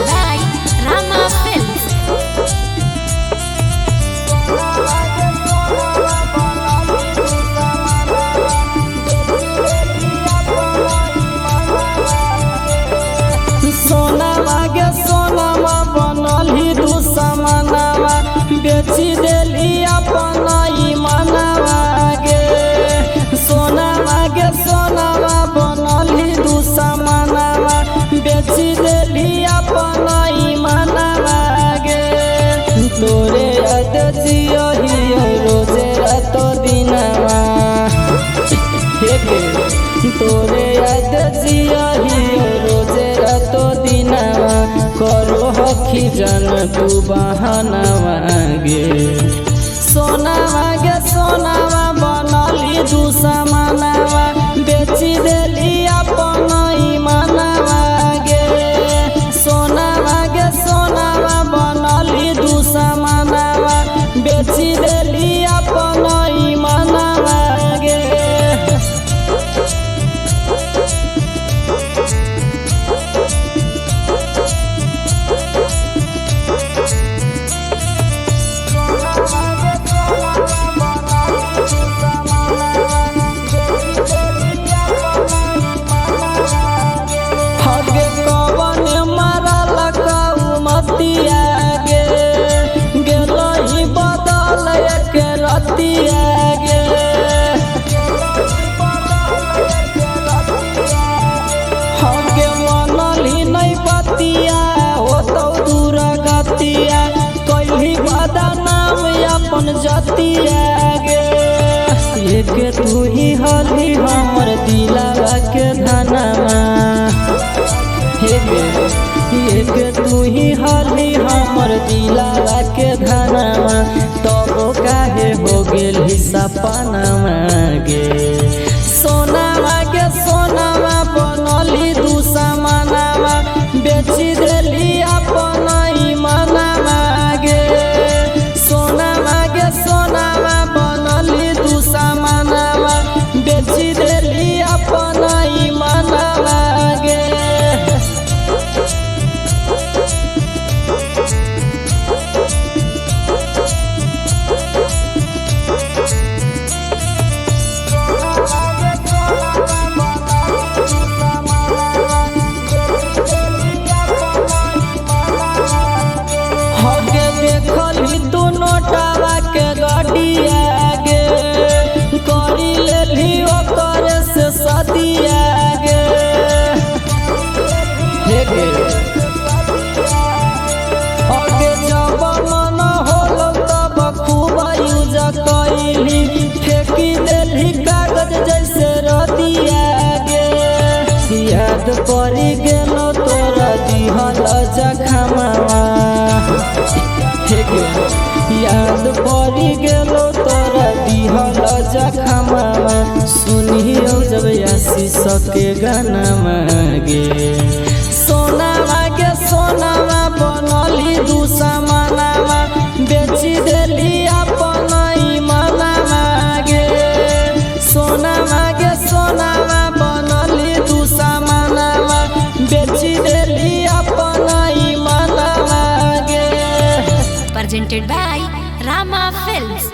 by Rama Films. सोनावा गे सोनावा बनल ही दू समानावा बेची देली अपन ईमानवा गे। सोनावा गे सोनावा बनल ही दू समानावा बेची देली अपन ईमानवा गे। तोरे याद जियो हियो रोजे रातो दिनवा हे गे। तोरे याद जियो हियो रोजे रातो दिनवा करो हखी जन तू बहानवा गे। सोनावा गे सोनावा बनली दू समानवा बेची देली अपन ईमानवा गे। सोनावा गे सोनावा बनली दू समानवा बेची देली अपन ईमानवा गे। हगे कवन मारल कऊ मतिया गे। गेलही बदल एक रतिया गे। हगे मनली नहीं पतिया होतौ दूर गतिया कैली बदनाम अपन जतिया गे। एक तू ही हली हमर दिलवा के धनवा हे गे। एक तू ही हली हमर दिलवा के धनवा तब काहे हो गेल सपनवा गे। सोनावा गे सोनावा बनली दू समानवा बेची देली अपन ईमानवा गे। सोनावा गे सोनावा बनली दू समानवा बेची देली अपन ईमानवा गे। हगे देखली तू नोटावा के गडिया गे। करी लेली ओकर से सदिया गे हे गे। हगे जब मन होल तब खूब यूज कैली फेंकी देली कागज जैसे रदिया गे। याद पड़ी गेलो तोरा दिहल जखमवा हे गे। याद पड़ी गेलो तोरा दिहल जखमवा सुनियो जब आशीष के गानवा गे। सोनावा गे सोनावा बनली दू समानवा बेची देली अपन ईमानवा गे। सोनावा गे सोनावा बनली दू समानवा बेची देली अपन ईमानवा गे। Presented by Rama Films.